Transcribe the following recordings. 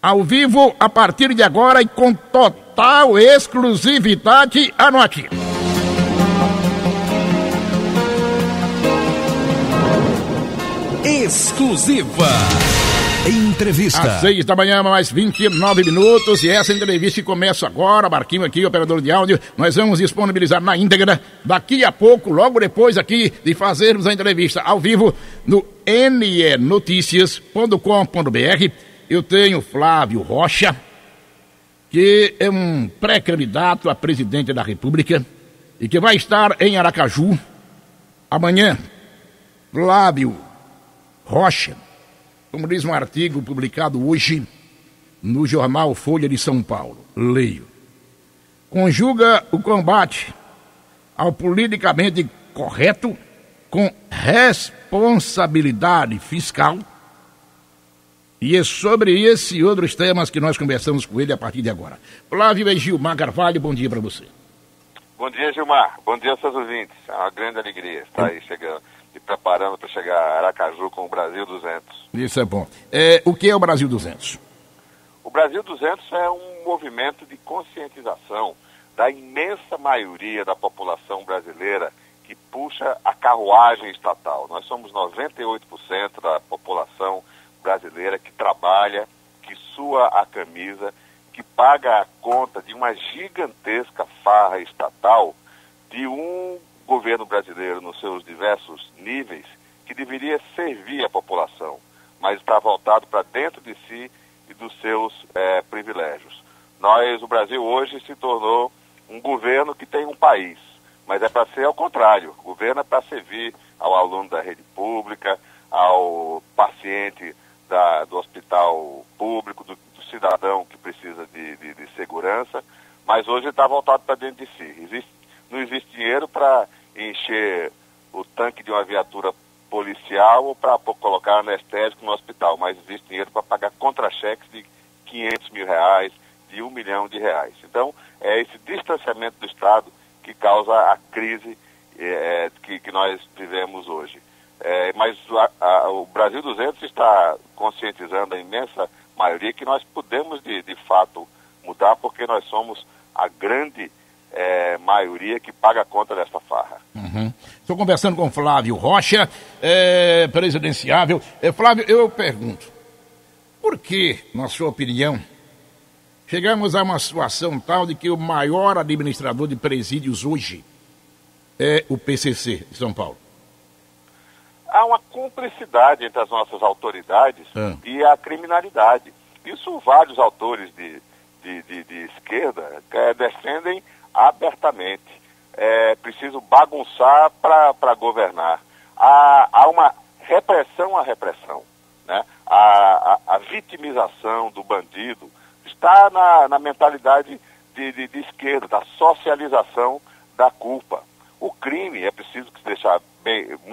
Ao vivo, a partir de agora e com total exclusividade, anote. Exclusiva entrevista. Às 6 da manhã, mais 29 minutos, e essa entrevista começa agora. Marquinho aqui, operador de áudio, nós vamos disponibilizar na íntegra daqui a pouco, logo depois aqui de fazermos a entrevista ao vivo no nenoticias.com.br. Eu tenho Flávio Rocha, que é um pré-candidato a presidente da República e que vai estar em Aracaju amanhã. Flávio Rocha, como diz um artigo publicado hoje no jornal Folha de São Paulo, leio: conjuga o combate ao politicamente correto com responsabilidade fiscal. E é sobre esse e outros temas que nós conversamos com ele a partir de agora. Flávio e Gilmar Carvalho, bom dia para você. Bom dia, Gilmar. Bom dia aos seus ouvintes. É uma grande alegria estar aí chegando e preparando para chegar a Aracaju com o Brasil 200. Isso é bom. O que é o Brasil 200? O Brasil 200 é um movimento de conscientização da imensa maioria da população brasileira que puxa a carruagem estatal. Nós somos 98% da população brasileira que trabalha, que sua a camisa, que paga a conta de uma gigantesca farra estatal de um governo brasileiro nos seus diversos níveis que deveria servir a população, mas está voltado para dentro de si e dos seus privilégios. O Brasil hoje se tornou um governo que tem um país, mas é para ser ao contrário. O governo é para servir ao aluno da rede pública, ao paciente do hospital público, do cidadão que precisa de segurança, mas hoje está voltado para dentro de si. Não existe dinheiro para encher o tanque de uma viatura policial ou para colocar anestésico no hospital, mas existe dinheiro para pagar contra-cheques de 500 mil reais, de 1 milhão de reais. Então, é esse distanciamento do Estado que causa a crise que nós vivemos hoje. Mas o Brasil 200 está conscientizando a imensa maioria que nós podemos, de fato, mudar, porque nós somos a grande maioria que paga a conta dessa farra. Estou conversando com Flávio Rocha, presidenciável. Flávio, eu pergunto, por que, na sua opinião, chegamos a uma situação tal de que o maior administrador de presídios hoje é o PCC de São Paulo? Há uma cumplicidade entre as nossas autoridades e a criminalidade. Isso vários autores de esquerda defendem abertamente. É preciso bagunçar para governar. Há uma repressão à repressão, né? A vitimização do bandido está na mentalidade de esquerda, da socialização da culpa. O crime, é preciso deixar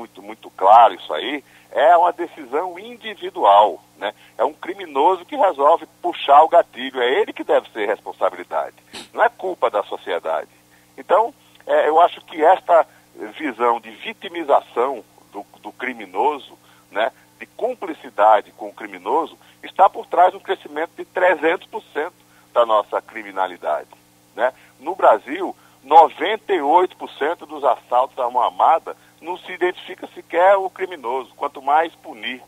muito claro isso aí, é uma decisão individual, né? É um criminoso que resolve puxar o gatilho, é ele que deve ser responsabilidade, não é culpa da sociedade. Então, eu acho que esta visão de vitimização do criminoso, né, de cumplicidade com o criminoso, está por trás de um crescimento de 300% da nossa criminalidade, né? No Brasil, 98% dos assaltos à mão armada não se identifica sequer o criminoso, quanto mais punir.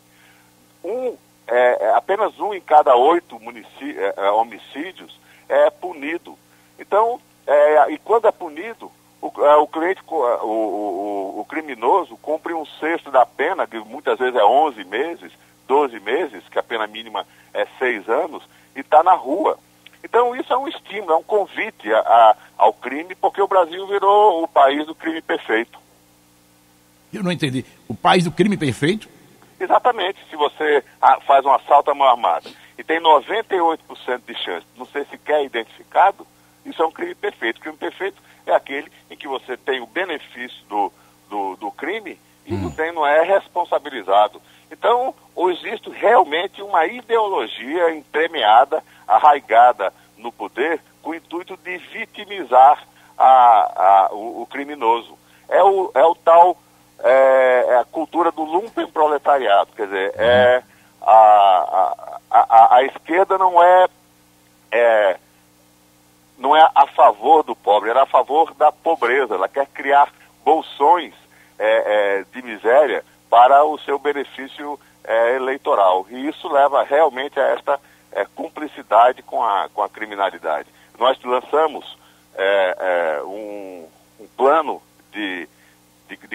Apenas 1 em cada 8 homicídios é punido. Então, e quando é punido, o criminoso cumpre 1/6 da pena, que muitas vezes é 11 meses, 12 meses, que a pena mínima é 6 anos, e está na rua. Então isso é um estímulo, é um convite ao crime, porque o Brasil virou o país do crime perfeito. Eu não entendi. O país do crime perfeito? Exatamente. Se você faz um assalto à mão armada e tem 98% de chance de não ser sequer identificado, isso é um crime perfeito. O crime perfeito é aquele em que você tem o benefício do crime e não é responsabilizado. Então, existe realmente uma ideologia entremeada, arraigada no poder, com o intuito de vitimizar o criminoso. É o tal a cultura do lumpenproletariado, quer dizer, A esquerda não é a favor do pobre, ela é a favor da pobreza. Ela quer criar bolsões de miséria para o seu benefício eleitoral. E isso leva realmente a esta cumplicidade com a criminalidade. Nós lançamos um plano de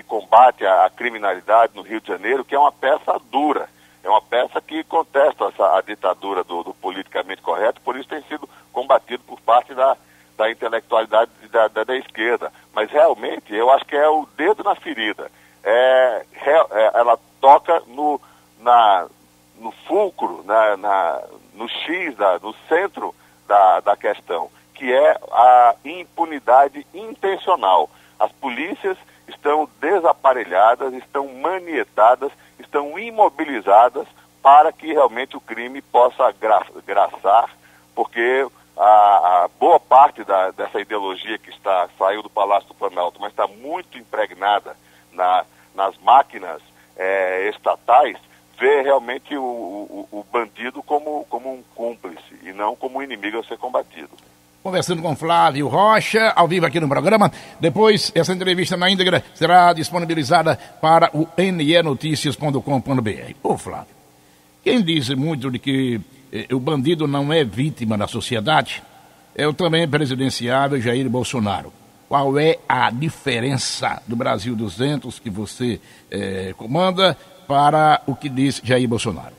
combate à criminalidade no Rio de Janeiro, que é uma peça dura. É uma peça que contesta a ditadura do politicamente correto, por isso tem sido combatido por parte da intelectualidade da esquerda. Mas realmente, eu acho que é o dedo na ferida. Ela toca no fulcro, no X, no centro da questão, que é a impunidade intencional. As polícias estão desaparelhadas, estão manietadas, estão imobilizadas para que realmente o crime possa graçar, porque a boa parte dessa ideologia que saiu do Palácio do Planalto, mas está muito impregnada nas máquinas estatais, vê realmente o bandido como um cúmplice e não como um inimigo a ser combatido. Conversando com Flávio Rocha, ao vivo aqui no programa. Depois, essa entrevista na íntegra será disponibilizada para o nenoticias.com.br. Ô Flávio, quem diz muito de que o bandido não é vítima da sociedade é o também presidenciável Jair Bolsonaro. Qual é a diferença do Brasil 200 que você comanda para o que diz Jair Bolsonaro?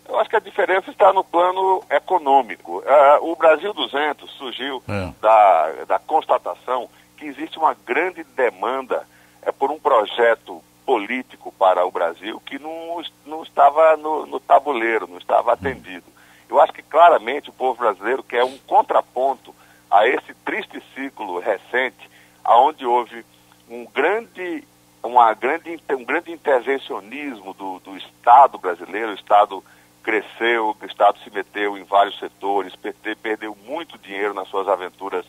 Eu acho que a diferença está no plano econômico. O Brasil 200 surgiu da constatação que existe uma grande demanda por um projeto político para o Brasil que não estava no tabuleiro, não estava atendido. Eu acho que claramente o povo brasileiro quer um contraponto a esse triste ciclo recente, onde houve um grande intervencionismo do Estado brasileiro. O Estado cresceu, o Estado se meteu em vários setores, perdeu muito dinheiro nas suas aventuras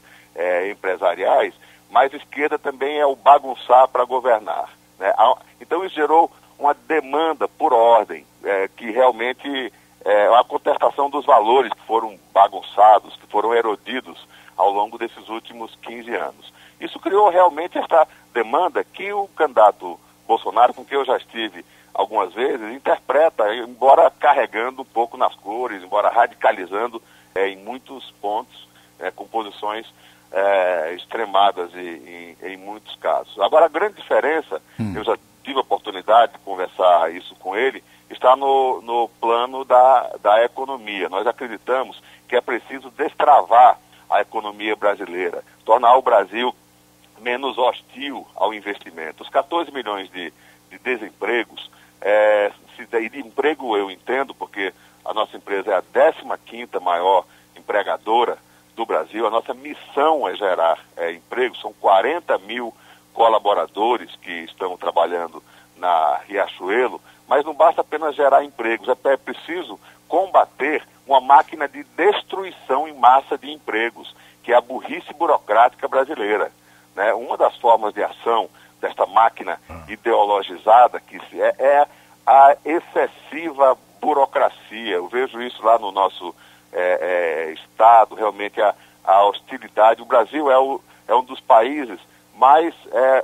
empresariais, mas a esquerda também é o bagunçar para governar, né? Então isso gerou uma demanda por ordem, que realmente é a contestação dos valores que foram bagunçados, que foram erodidos ao longo desses últimos 15 anos. Isso criou realmente esta demanda que o candidato Bolsonaro, com quem eu já estive algumas vezes, interpreta, embora carregando um pouco nas cores, embora radicalizando em muitos pontos, com posições extremadas em muitos casos. Agora, a grande diferença, eu já tive a oportunidade de conversar isso com ele, está no plano da economia. Nós acreditamos que é preciso destravar a economia brasileira, tornar o Brasil menos hostil ao investimento. Os 14 milhões de desempregos, e de emprego eu entendo, porque a nossa empresa é a 15ª maior empregadora do Brasil. A nossa missão é gerar emprego. São 40 mil colaboradores que estão trabalhando na Riachuelo, mas não basta apenas gerar empregos, é preciso combater uma máquina de destruição em massa de empregos, que é a burrice burocrática brasileira, né? Uma das formas de ação desta máquina ideologizada que é a excessiva burocracia. Eu vejo isso lá no nosso estado, realmente a hostilidade. O Brasil é um dos países mais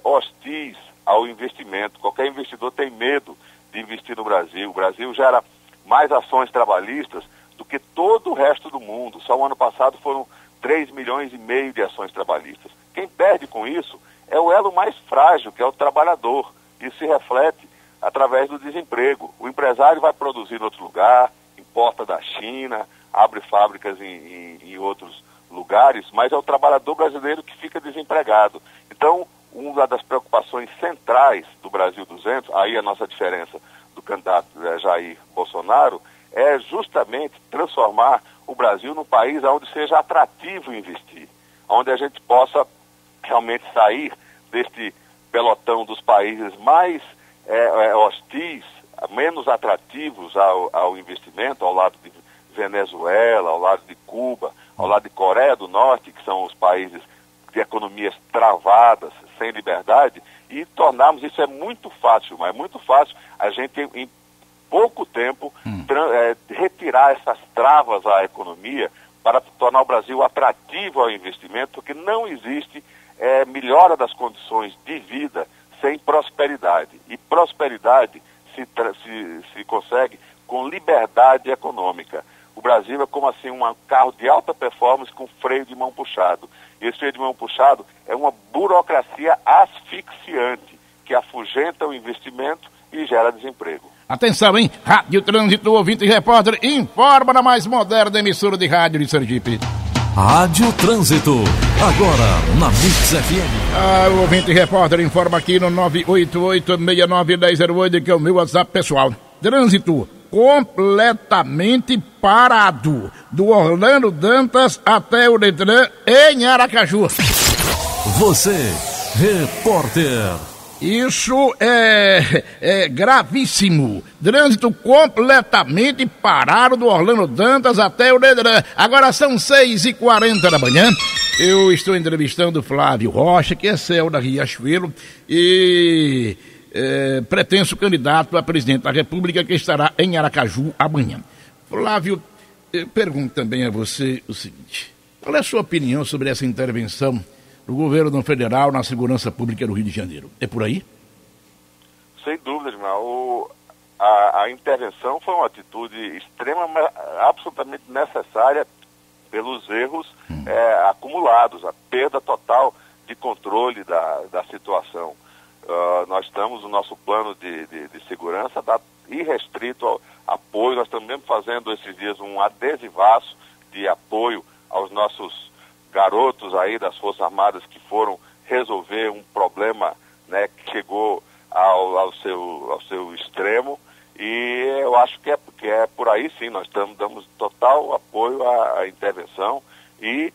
hostis ao investimento. Qualquer investidor tem medo de investir no Brasil. O Brasil gera mais ações trabalhistas do que todo o resto do mundo. Só o ano passado foram 3,5 milhões de ações trabalhistas. Quem perde com isso é o elo mais frágil, que é o trabalhador. Isso se reflete através do desemprego. O empresário vai produzir em outro lugar, importa da China, abre fábricas em outros lugares, mas é o trabalhador brasileiro que fica desempregado. Então, uma das preocupações centrais do Brasil 200, aí a nossa diferença do candidato Jair Bolsonaro, é justamente transformar o Brasil num país onde seja atrativo investir, onde a gente possa realmente sair deste pelotão dos países mais hostis, menos atrativos ao investimento, ao lado de Venezuela, ao lado de Cuba, ao lado de Coreia do Norte, que são os países de economias travadas, sem liberdade, e tornarmos isso muito fácil, mas é muito fácil a gente pouco tempo, retirar essas travas à economia para tornar o Brasil atrativo ao investimento, porque não existe melhora das condições de vida sem prosperidade. E prosperidade se consegue com liberdade econômica. O Brasil é como assim um carro de alta performance com freio de mão puxado. E esse freio de mão puxado é uma burocracia asfixiante que afugenta o investimento e gera desemprego. Atenção, hein? Rádio Trânsito, ouvinte e repórter, informa na mais moderna emissora de rádio de Sergipe. Rádio Trânsito, agora na Mix FM. O ouvinte e repórter informa aqui no 988-691008, que é o meu WhatsApp pessoal. Trânsito completamente parado, do Orlando Dantas até o Detran em Aracaju. Você, repórter. Isso é gravíssimo. Trânsito completamente parado do Orlando Dantas até o Detran. Agora são 6h40 da manhã. Eu estou entrevistando Flávio Rocha, que é CEO da Riachuelo e pretenso candidato a presidente da República, que estará em Aracaju amanhã. Flávio, eu pergunto também a você o seguinte: qual é a sua opinião sobre essa intervenção do governo federal na segurança pública do Rio de Janeiro? É por aí? Sem dúvida, irmão. A intervenção foi uma atitude extrema, mas absolutamente necessária pelos erros acumulados, a perda total de controle da situação. Nós estamos, o nosso plano de segurança está irrestrito ao apoio. Nós estamos mesmo fazendo esses dias um adesivaço de apoio aos nossos garotos aí das Forças Armadas que foram resolver um problema, né, que chegou ao seu extremo, e eu acho que é por aí sim. Nós damos total apoio à intervenção e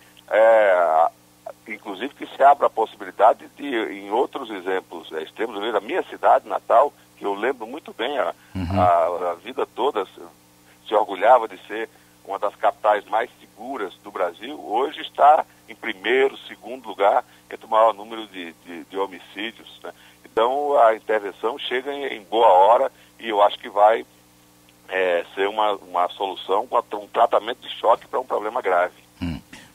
inclusive que se abra a possibilidade de, em outros exemplos extremos, a minha cidade natal, que eu lembro muito bem, a vida toda se orgulhava de ser uma das capitais mais seguras do Brasil, hoje está em primeiro, segundo lugar entre o maior número de homicídios, né? Então a intervenção chega em boa hora e eu acho que vai ser uma solução com um tratamento de choque para um problema grave.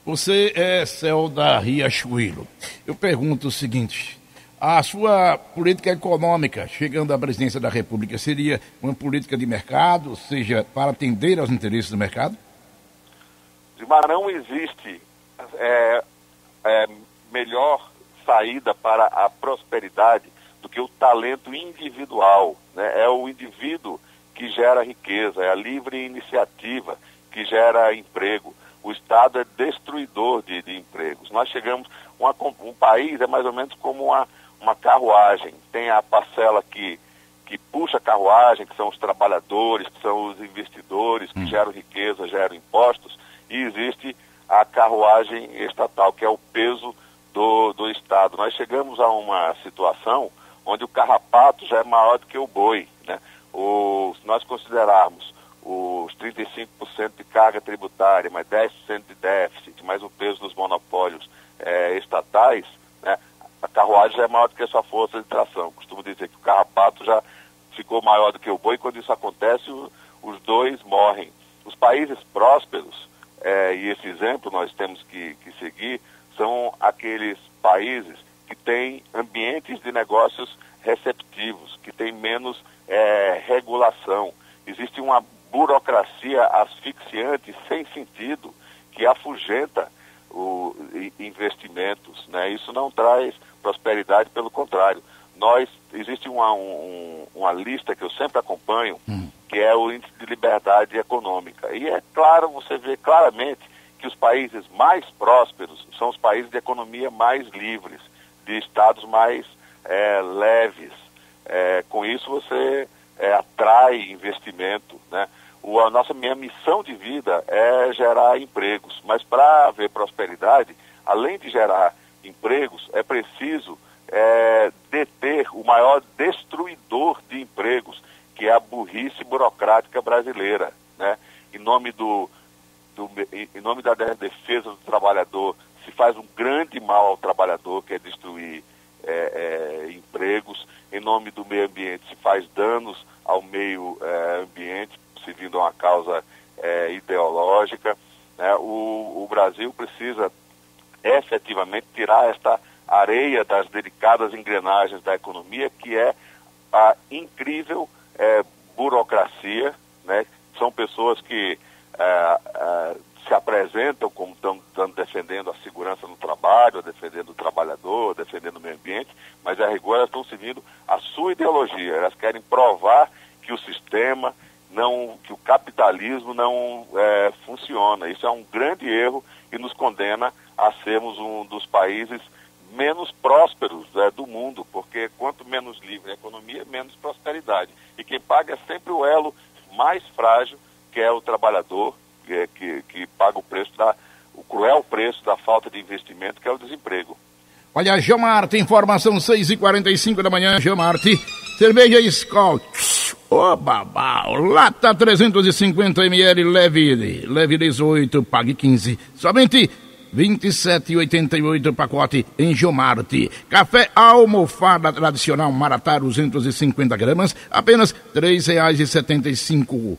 Você é CEO da Riachuelo. Eu pergunto o seguinte: a sua política econômica, chegando à presidência da República, seria uma política de mercado, ou seja, para atender aos interesses do mercado? Mas não existe melhor saída para a prosperidade do que o talento individual, né? É o indivíduo que gera riqueza, é a livre iniciativa que gera emprego. O Estado é destruidor de empregos. Nós chegamos, um país é mais ou menos como uma carruagem. Tem a parcela que puxa a carruagem, que são os trabalhadores, que são os investidores, que geram riqueza, geram impostos, e existe a carruagem estatal, que é o peso do Estado. Nós chegamos a uma situação onde o carrapato já é maior do que o boi, né? Se nós considerarmos os 35% de carga tributária, mais 10% de déficit, mais o peso dos monopólios estatais, né, a carruagem já é maior do que a sua força de tração. Costumo dizer que o carrapato já ficou maior do que o boi. Quando isso acontece, os dois morrem. Os países prósperos, e esse exemplo nós temos que seguir, são aqueles países que têm ambientes de negócios receptivos, que têm menos regulação. Existe uma burocracia asfixiante, sem sentido, que afugenta os investimentos, né? Isso não traz prosperidade, pelo contrário. Existe uma lista que eu sempre acompanho, que é o Índice de Liberdade Econômica. E é claro, você vê claramente que os países mais prósperos são os países de economia mais livres, de estados mais leves. Com isso você atrai investimento, né? Minha missão de vida é gerar empregos, mas para haver prosperidade, além de gerar empregos, é preciso deter o maior destruidor de empregos, que é a burrice burocrática brasileira, né? Em nome da defesa do trabalhador, se faz um grande mal ao trabalhador, que é destruir empregos, em nome do meio ambiente se faz danos ao meio ambiente, servindo a uma causa ideológica, né? O Brasil precisa efetivamente tirar esta areia das delicadas engrenagens da economia, que é a incrível burocracia, né? São pessoas que se apresentam como estão defendendo a segurança no trabalho, defendendo o trabalhador, defendendo o meio ambiente, mas a rigor elas estão seguindo a sua ideologia. Elas querem provar que o sistema que o capitalismo não funciona. Isso é um grande erro e nos condena a sermos um dos países menos prósperos do mundo, porque quanto menos livre a economia, menos prosperidade. E quem paga é sempre o elo mais frágil, que é o trabalhador, que paga o cruel preço da falta de investimento, que é o desemprego. Olha, Geomarte, informação 6h45 da manhã, Geomarte, cerveja Skol, ô babau, lata 350 ml, leve 18, pague 15, somente 27,88 pacote em Geomarte. Café almofada tradicional Maratá 250 gramas, apenas R$ 3,75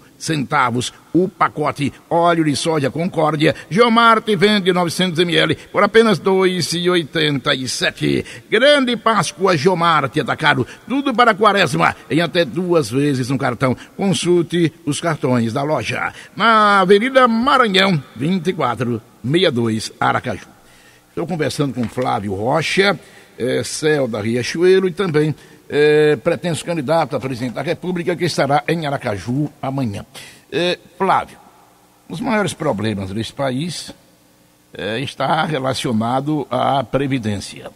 o pacote. Óleo de soja Concórdia, Geomarte vende 900 ml por apenas R$ 2,87. Grande Páscoa Geomarte Atacado, tudo para a quaresma em até 2 vezes no cartão. Consulte os cartões da loja. Na Avenida Maranhão, 2462, Aracaju. Estou conversando com Flávio Rocha, Céu da Riachuelo, e também pretenso candidato a presidente da República, que estará em Aracaju amanhã. Flávio, os maiores problemas desse país está relacionado à Previdência.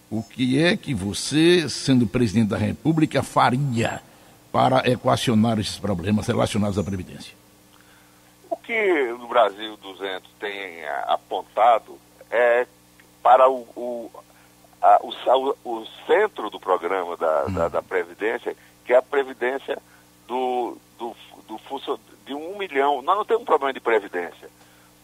O que é que você, sendo presidente da República, faria para equacionar esses problemas relacionados à Previdência? O que o Brasil 200 tem apontado é para o centro do programa da Previdência, que é a Previdência de 1 milhão. Nós não temos um problema de Previdência.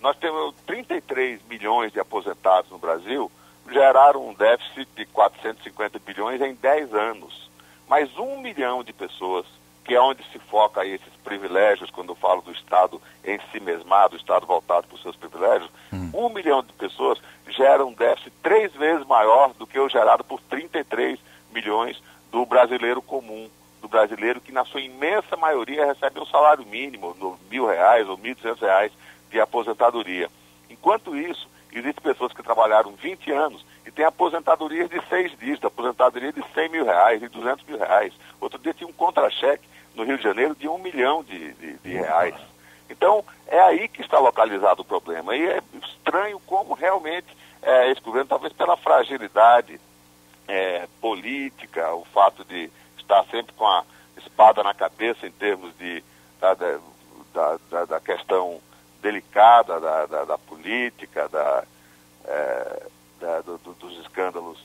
Nós temos 33 milhões de aposentados no Brasil, geraram um déficit de 450 bilhões em 10 anos. Mas 1 milhão de pessoas, que é onde se foca aí esses privilégios, quando eu falo do Estado em si mesmado, o Estado voltado para os seus privilégios, 1 milhão de pessoas geram um déficit 3 vezes maior do que o gerado por 33 milhões do brasileiro comum, do brasileiro que na sua imensa maioria recebe um salário mínimo, R$1.000 ou R$1.200 de aposentadoria. Enquanto isso, existem pessoas que trabalharam 20 anos e têm aposentadorias de 6 dígitos, aposentadoria de R$100 mil, de R$200 mil. Outro dia tinha um contra-cheque no Rio de Janeiro de R$1 milhão de reais. Então, é aí que está localizado o problema. E é estranho como realmente esse governo, talvez pela fragilidade política, o fato de estar sempre com a espada na cabeça em termos da questão delicada da política, dos escândalos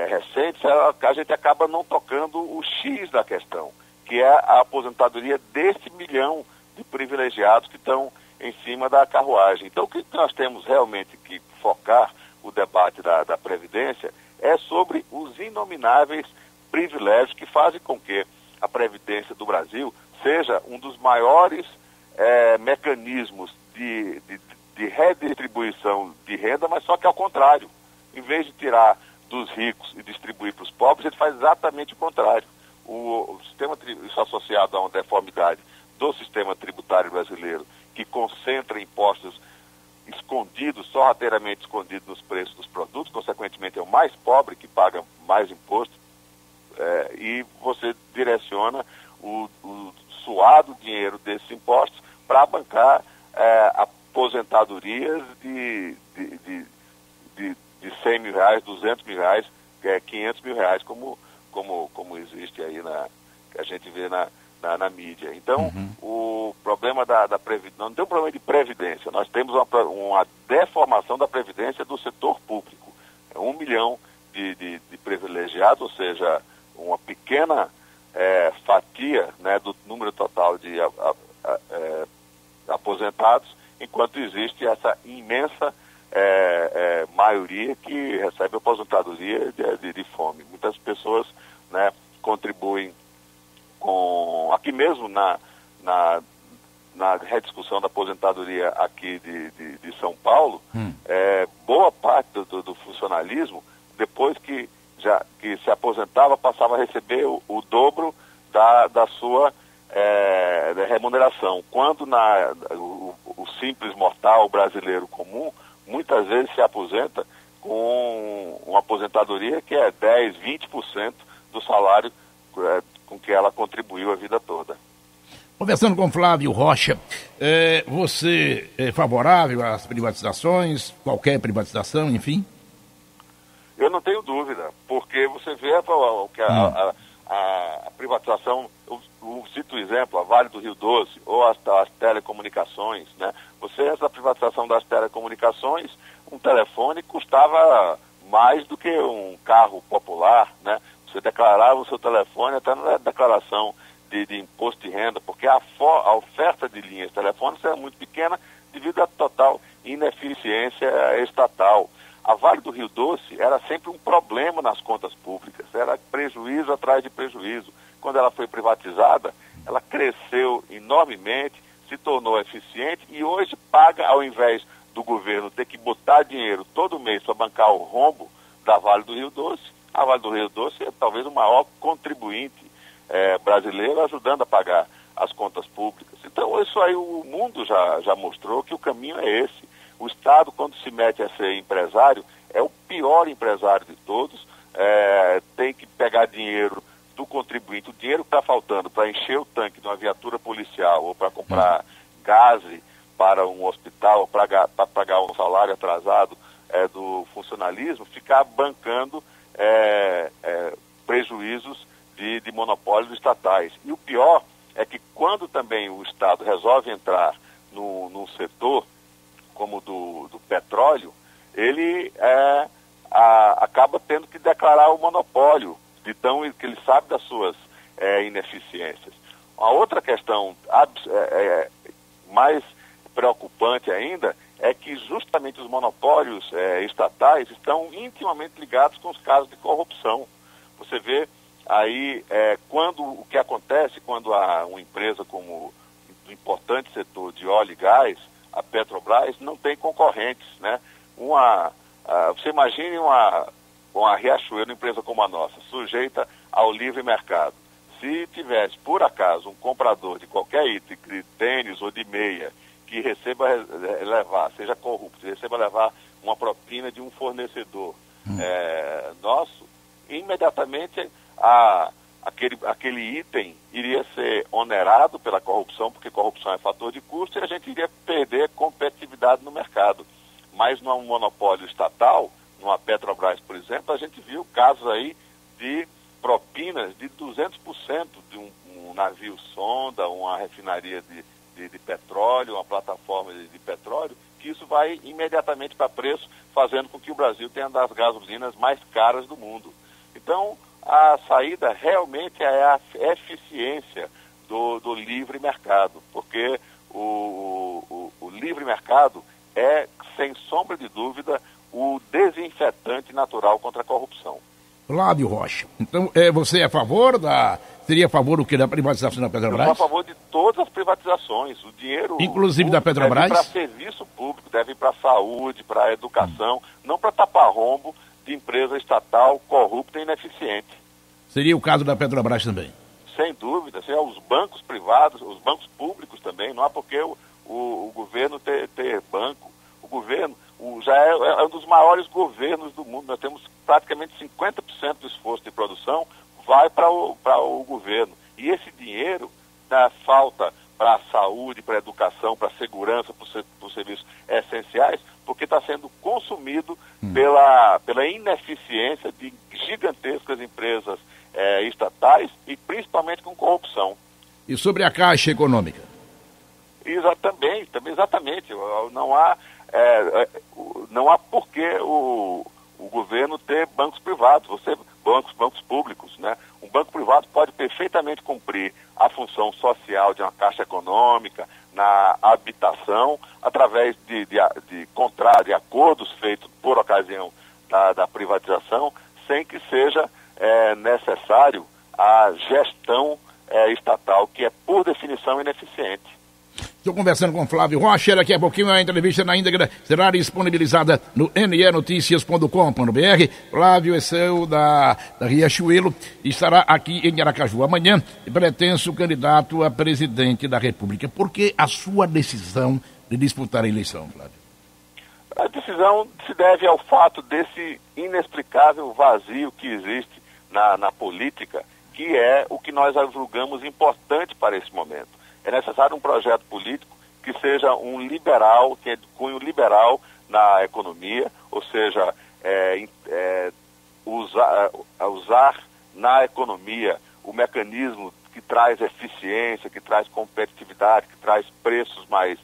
recentes, a gente acaba não tocando o X da questão, que é a aposentadoria desse milhão de privilegiados que estão em cima da carruagem. Então, o que nós temos realmente que focar o debate da Previdência é sobre os inomináveis privilégios que fazem com que a Previdência do Brasil seja um dos maiores mecanismos de redistribuição de renda, mas só que ao contrário. Em vez de tirar dos ricos e distribuir para os pobres, ele faz exatamente o contrário. O sistema, isso associado a uma deformidade do sistema tributário brasileiro, que concentra impostos escondidos, sorrateiramente escondidos nos preços dos produtos, consequentemente é o mais pobre que paga mais imposto, e você direciona o suado dinheiro desses impostos para bancar aposentadorias de R$100 mil, R$200 mil, 500 mil reais, como existe aí que a gente vê na mídia. Então, o problema da Previdência, não tem um problema de Previdência, nós temos uma deformação da Previdência do setor público. 1 milhão de privilegiados, ou seja, uma pequena fatia, né, do número total de aposentados, enquanto existe essa imensa maioria que recebe aposentadoria de fome. Muitas pessoas, né, contribuem com... Aqui mesmo na rediscussão da aposentadoria aqui de São Paulo, boa parte do funcionalismo, depois que se aposentava, passava a receber o dobro da sua remuneração. Quando o simples mortal brasileiro comum, muitas vezes se aposenta com uma aposentadoria que é 10%, 20% do salário com que ela contribuiu a vida toda. Conversando com Flávio Rocha, você é favorável às privatizações, qualquer privatização, enfim? Eu não tenho dúvida, porque você vê que a privatização, eu cito o exemplo, a Vale do Rio Doce, ou as telecomunicações, né? Essa privatização das telecomunicações, um telefone custava mais do que um carro popular, né? Você declarava o seu telefone até na declaração de imposto de renda, porque a oferta de linhas telefônicas era muito pequena devido à total ineficiência estatal. A Vale do Rio Doce era sempre um problema nas contas públicas, era prejuízo atrás de prejuízo. Quando ela foi privatizada, ela cresceu enormemente, se tornou eficiente e hoje paga, ao invés do governo ter que botar dinheiro todo mês para bancar o rombo da Vale do Rio Doce, a Vale do Rio Doce é talvez o maior contribuinte brasileiro, ajudando a pagar as contas públicas. Então, isso aí o mundo já mostrou que o caminho é esse. O Estado, quando se mete a ser empresário, é o pior empresário de todos, tem que pegar dinheiro do contribuinte, o dinheiro que está faltando para encher o tanque de uma viatura policial ou para comprar gás para um hospital, para pagar um salário atrasado do funcionalismo, ficar bancando prejuízos de monopólios estatais. E o pior é que quando também o Estado resolve entrar num setor como do petróleo, ele acaba tendo que declarar o monopólio, então que ele sabe das suas ineficiências. A outra questão mais preocupante ainda é que justamente os monopólios estatais estão intimamente ligados com os casos de corrupção. Você vê aí o que acontece quando há uma empresa como o importante setor de óleo e gás, a Petrobras, não tem concorrentes, né? Você imagine uma Riachuelo, uma empresa como a nossa, sujeita ao livre mercado. Se tivesse, por acaso, um comprador de qualquer item, de tênis ou de meia, que receba levar, seja corrupto, receba levar uma propina de um fornecedor nosso, imediatamente aquele item iria ser onerado pela corrupção, porque corrupção é fator de custo, e a gente iria perder competitividade no mercado. Mas num monopólio estatal, numa Petrobras, por exemplo, a gente viu casos aí de propinas de 200% de um navio sonda, uma refinaria de petróleo, uma plataforma de petróleo, que isso vai imediatamente para preço, fazendo com que o Brasil tenha das gasolinas mais caras do mundo. Então, a saída realmente é a eficiência do livre mercado, porque o livre mercado é, sem sombra de dúvida, o desinfetante natural contra a corrupção. Flávio Rocha, então você é a favor seria a favor do que da privatização da Petrobras? Eu sou a favor de todas as privatizações. O dinheiro inclusive da Petrobras? Deve ir para serviço público, deve ir para saúde, para educação, não para tapar rombo de empresa estatal corrupta e ineficiente. Seria o caso da Petrobras também? Sem dúvida. Os bancos privados, os bancos públicos também, não há por que o governo ter banco. O governo já é um dos maiores governos do mundo. Nós temos praticamente 50% do esforço de produção vai para o governo. E esse dinheiro falta para a saúde, para a educação, para a segurança, para os serviços essenciais, porque está sendo consumido pela ineficiência de gigantescas empresas estatais e principalmente com corrupção. E sobre a Caixa Econômica? Exatamente. Não há por que o governo ter bancos privados, bancos públicos, né? Um banco privado pode perfeitamente cumprir a função social de uma Caixa Econômica, na habitação, através de acordos feitos por ocasião da privatização, sem que seja necessário a gestão estatal, que é, por definição, ineficiente. Estou conversando com Flávio Rocha, daqui a pouquinho a entrevista na íntegra será disponibilizada no nenoticias.com.br. Flávio é seu da Riachuelo, estará aqui em Aracaju amanhã e pretenso candidato a presidente da República. Por que a sua decisão de disputar a eleição, Flávio? A decisão se deve ao fato desse inexplicável vazio que existe na política, que é o que nós julgamos importante para esse momento. É necessário um projeto político que seja um liberal, que é de cunho liberal na economia, ou seja, usar na economia o mecanismo que traz eficiência, que traz competitividade, que traz preços mais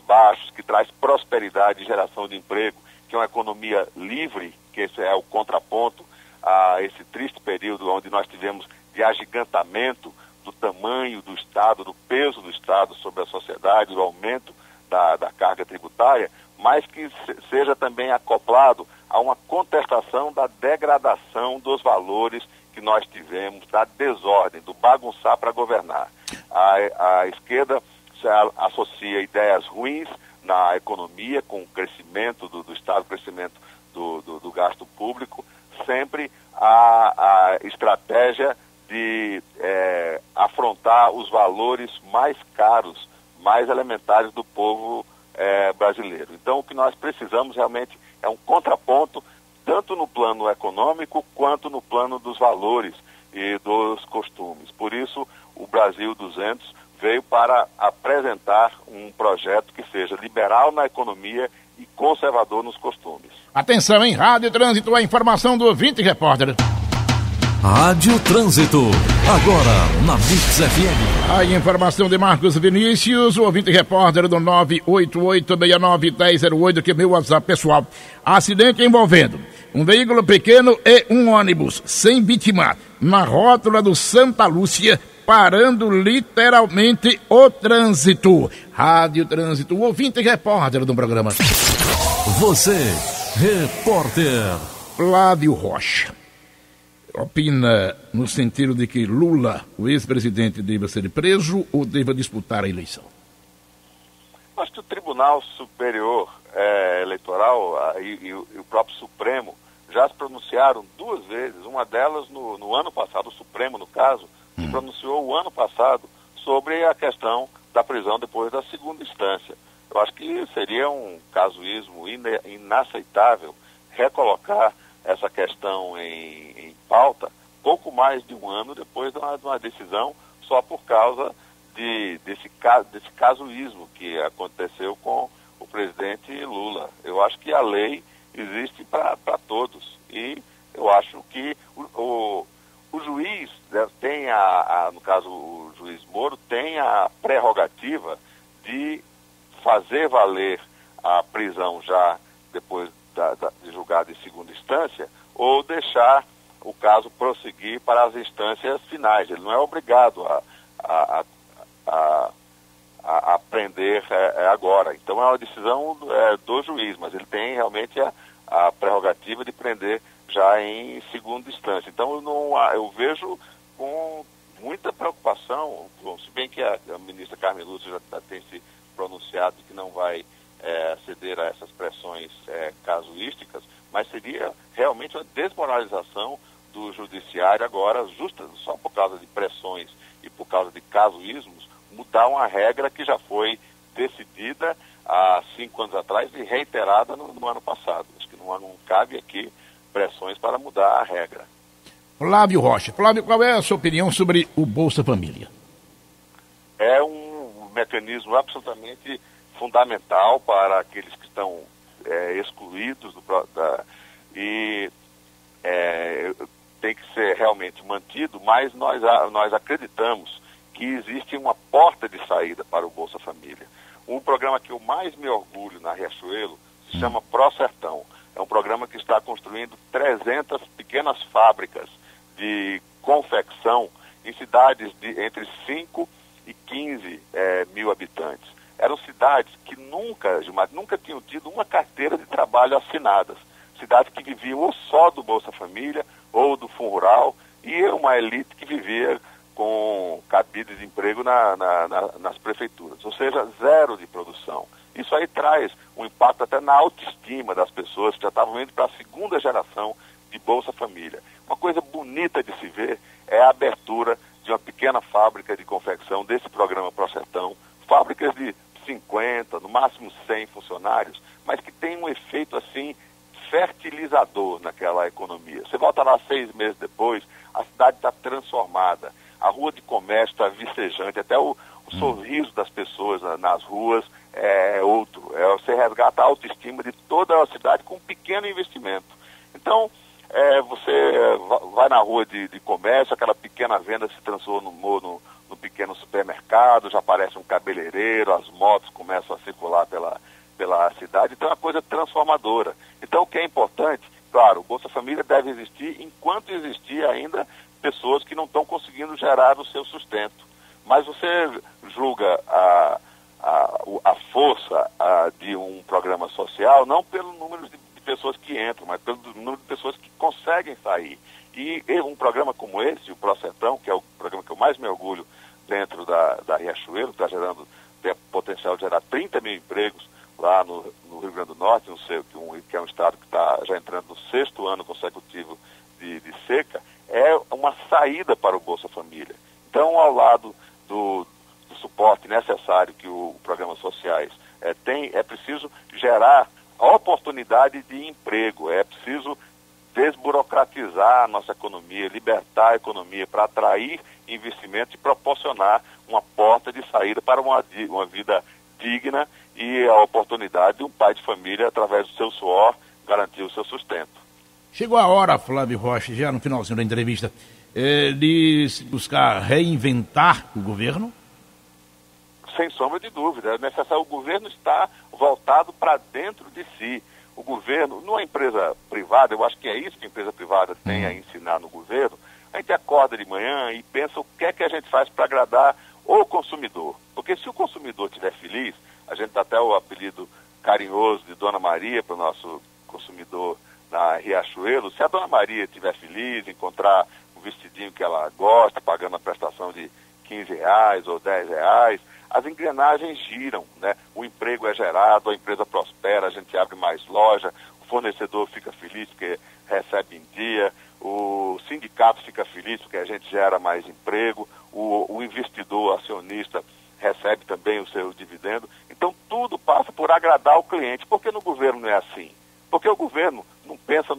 baixos, que traz prosperidade e geração de emprego, que é uma economia livre, que esse é o contraponto a esse triste período onde nós tivemos de agigantamento do tamanho do Estado, do peso do Estado sobre a sociedade, do aumento da carga tributária, mas que seja também acoplado a uma contestação da degradação dos valores que nós tivemos, da desordem, do bagunçar para governar. A esquerda associa ideias ruins na economia com o crescimento do Estado, crescimento do gasto público, sempre a estratégia de afrontar os valores mais caros, mais elementares do povo brasileiro. Então, o que nós precisamos realmente é um contraponto, tanto no plano econômico quanto no plano dos valores e dos costumes. Por isso, o Brasil 200 veio para apresentar um projeto que seja liberal na economia e conservador nos costumes. Atenção, em Rádio Trânsito, a informação do ouvinte repórter. Rádio Trânsito, agora na Mix FM. A informação de Marcos Vinícius, o ouvinte repórter do 988691008, que é meu WhatsApp pessoal. Acidente envolvendo um veículo pequeno e um ônibus sem vítima na rótula do Santa Lúcia, parando literalmente o trânsito. Rádio Trânsito, o ouvinte repórter do programa. Você, repórter. Flávio Rocha opina no sentido de que Lula, o ex-presidente, deva ser preso ou deva disputar a eleição? Acho que o Tribunal Superior Eleitoral e o próprio Supremo já se pronunciaram duas vezes, uma delas no ano passado, o Supremo, no caso, se pronunciou o ano passado sobre a questão da prisão depois da segunda instância. Eu acho que seria um casuísmo inaceitável recolocar essa questão em pauta pouco mais de um ano depois de uma decisão só por causa desse casuísmo que aconteceu com o presidente Lula. Eu acho que a lei existe para todos e eu acho que o juiz tem no caso o juiz Moro tem a prerrogativa de fazer valer a prisão já depois de julgado em segunda instância ou deixar o caso prosseguir para as instâncias finais. Ele não é obrigado a prender agora. Então é uma decisão do juiz, mas ele tem realmente a prerrogativa de prender já em segunda instância. Então eu vejo com muita preocupação, se bem que a ministra Carmen Lúcia já tem se pronunciado que não vai ceder a essas pressões casuísticas, mas seria realmente uma desmoralização do judiciário agora, só por causa de pressões e por causa de casuísmos, mudar uma regra que já foi decidida há 5 anos atrás e reiterada no ano passado. Acho que não cabe aqui pressões para mudar a regra. Flávio Rocha. Flávio, qual é a sua opinião sobre o Bolsa Família? É um mecanismo absolutamente fundamental para aqueles que estão excluídos e tem que ser realmente mantido, mas nós acreditamos que existe uma porta de saída para o Bolsa Família. Um programa que eu mais me orgulho na Riachuelo se chama Pro Sertão. É um programa que está construindo 300 pequenas fábricas de confecção em cidades de entre 5 e 15 mil habitantes. eram cidades que nunca, Gilmar, nunca tinham tido uma carteira de trabalho assinadas. Cidades que viviam ou só do Bolsa Família ou do Fundo Rural, e uma elite que vivia com cabide de emprego nas prefeituras, ou seja, zero de produção. Isso aí traz um impacto até na autoestima das pessoas que já estavam indo para a segunda geração de Bolsa Família. Uma coisa bonita de se ver é a abertura de uma pequena fábrica de confecção desse programa ProSertão, fábricas de 50, no máximo 100 funcionários, mas que tem um efeito assim fertilizador naquela economia. Você volta lá 6 meses depois, a cidade está transformada, a rua de comércio está vicejante, até o sorriso das pessoas nas ruas é outro. Você resgata a autoestima de toda a cidade com um pequeno investimento. Então, você vai na rua de comércio, aquela pequena venda se transformou no pequeno supermercado, já aparece um cabeleireiro, as motos começam a circular pela cidade, então é uma coisa transformadora. Então, o que é importante, claro, o Bolsa Família deve existir enquanto existir ainda pessoas que não estão conseguindo gerar o seu sustento. Mas você julga a força de um programa social não pelo número de pessoas que entram, mas pelo número de pessoas que conseguem sair. E um programa como esse, o ProSertão, que é o programa que eu mais me orgulho dentro da Riachuelo, que está gerando, tem potencial de gerar 30 mil empregos lá no Rio Grande do Norte, que é um estado que está já entrando no 6º ano consecutivo de seca, é uma saída para o Bolsa Família. Então, ao lado do suporte necessário que o programas sociais tem, é preciso gerar a oportunidade de emprego, é preciso desburocratizar a nossa economia, libertar a economia para atrair investimento e proporcionar uma porta de saída para uma vida digna e a oportunidade de um pai de família, através do seu suor, garantir o seu sustento. Chegou a hora, Flávio Rocha, já no finalzinho da entrevista, de buscar reinventar o governo? Sem sombra de dúvida, é necessário. O governo está voltado para dentro de si. O governo, numa empresa privada, eu acho que é isso que a empresa privada tem a ensinar no governo, a gente acorda de manhã e pensa o que é que a gente faz para agradar o consumidor. Porque se o consumidor estiver feliz, a gente dá até o apelido carinhoso de Dona Maria para o nosso consumidor na Riachuelo, se a Dona Maria estiver feliz, encontrar um vestidinho que ela gosta, pagando a prestação de R$15 ou R$10, as engrenagens giram, né? O emprego é gerado, a empresa prospera, a gente abre mais loja, o fornecedor fica feliz porque recebe em dia, o sindicato fica feliz porque a gente gera mais emprego, o investidor acionista recebe também o seu dividendo. Então tudo passa por agradar o cliente. Por que no governo não é assim? Porque o governo não pensa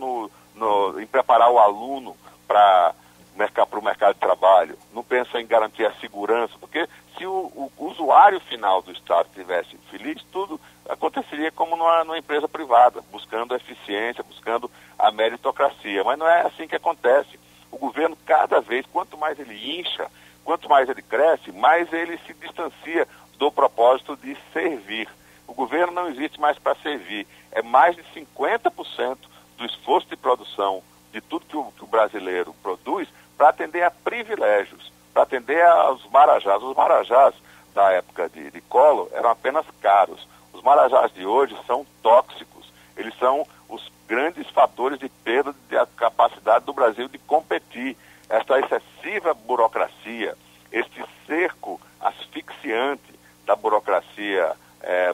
em preparar o aluno para o mercado de trabalho, não pensa em garantir a segurança, porque se o usuário final do Estado estivesse feliz, tudo aconteceria como numa empresa privada, buscando eficiência, buscando a meritocracia. Mas não é assim que acontece. O governo, cada vez, quanto mais ele incha, quanto mais ele cresce, mais ele se distancia do propósito de servir. O governo não existe mais para servir. É mais de 50% do esforço de produção de tudo que o brasileiro produz para atender a privilégios, para atender aos marajás. Os marajás da época de Collor eram apenas caros. Os marajás de hoje são tóxicos. Eles são os grandes fatores de perda da capacidade do Brasil de competir. Esta excessiva burocracia, este cerco asfixiante da burocracia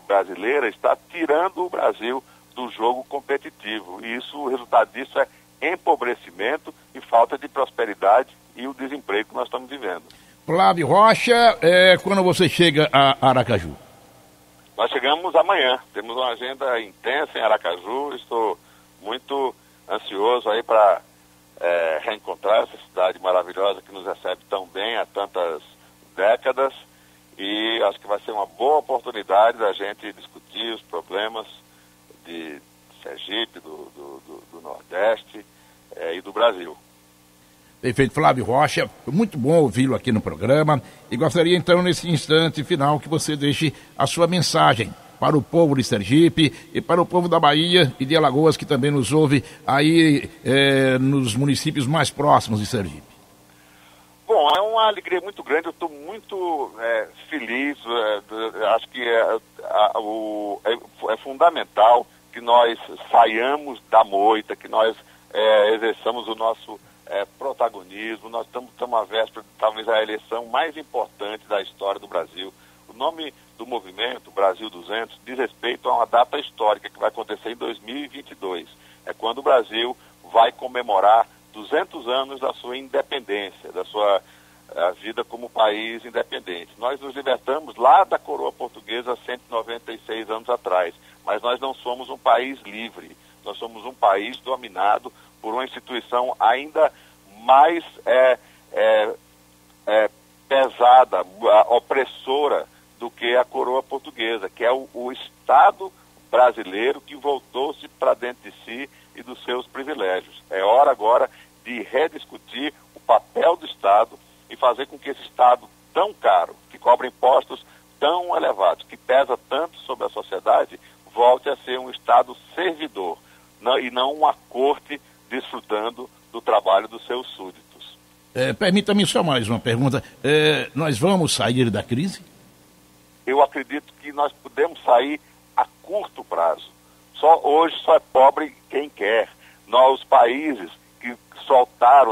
brasileira está tirando o Brasil do jogo competitivo. E o resultado disso é empobrecimento e falta de prosperidade e o desemprego que nós estamos vivendo. Flávio Rocha, quando você chega a Aracaju? Nós chegamos amanhã, temos uma agenda intensa em Aracaju, estou muito ansioso aí para reencontrar essa cidade maravilhosa que nos recebe tão bem há tantas décadas, e acho que vai ser uma boa oportunidade da gente discutir os problemas de Sergipe, do Nordeste e do Brasil. Perfeito, Flávio Rocha, foi muito bom ouvi-lo aqui no programa e gostaria então nesse instante final que você deixe a sua mensagem para o povo de Sergipe e para o povo da Bahia e de Alagoas que também nos ouve aí nos municípios mais próximos de Sergipe. Bom, é uma alegria muito grande, eu estou muito feliz, acho que é fundamental que nós saiamos da moita, que nós exerçamos o nosso protagonismo. Nós estamos à véspera de talvez a eleição mais importante da história do Brasil. O nome do movimento, Brasil 200, diz respeito a uma data histórica que vai acontecer em 2022. É quando o Brasil vai comemorar 200 anos da sua independência, da sua vida como país independente. Nós nos libertamos lá da coroa portuguesa há 196 anos atrás, mas nós não somos um país livre. Nós somos um país dominado por uma instituição ainda mais pesada, opressora do que a coroa portuguesa, que é o Estado brasileiro que voltou-se para dentro de si e dos seus privilégios. É hora agora de rediscutir o papel do Estado e fazer com que esse Estado tão caro, que cobra impostos tão elevados, que pesa tanto sobre a sociedade, volte a ser um Estado servidor, e não uma corte desfrutando do trabalho dos seus súditos. Permita-me só mais uma pergunta. Nós vamos sair da crise? Eu acredito que nós podemos sair a curto prazo. Hoje só é pobre quem quer. Os países que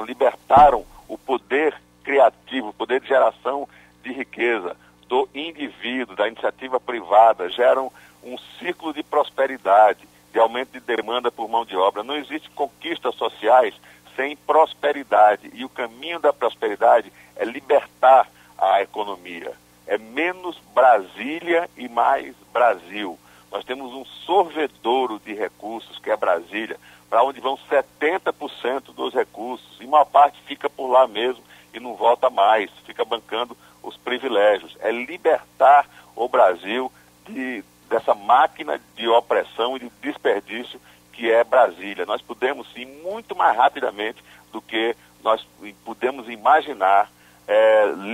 libertaram o poder criativo, o poder de geração de riqueza do indivíduo, da iniciativa privada, geram um ciclo de prosperidade, de aumento de demanda por mão de obra. Não existe conquistas sociais sem prosperidade, e o caminho da prosperidade é libertar a economia. É menos Brasília e mais Brasil. Nós temos um sorvedouro de recursos, que é Brasília, para onde vão 70% dos recursos, e uma parte fica por lá mesmo e não volta mais, fica bancando os privilégios. É libertar o Brasil dessa máquina de opressão e de desperdício que é Brasília. Nós podemos, sim, muito mais rapidamente do que nós podemos imaginar,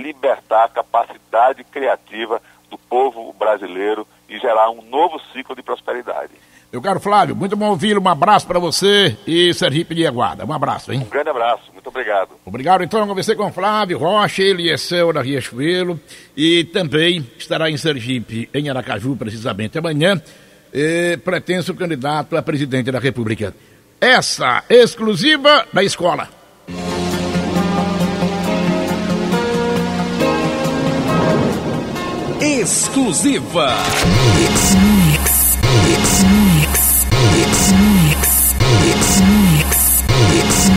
libertar a capacidade criativa do povo brasileiro e gerar um novo ciclo de prosperidade. Meu caro Flávio, muito bom ouvi-lo, um abraço para você e Sergipe de Aguada. Um abraço, hein? Um grande abraço, muito obrigado. Obrigado, então, conversei com Flávio Rocha, ele é seu da Riachuelo e também estará em Sergipe, em Aracaju, precisamente amanhã, pretenso candidato a presidente da República. Essa exclusiva da escola. Exclusiva. Mix.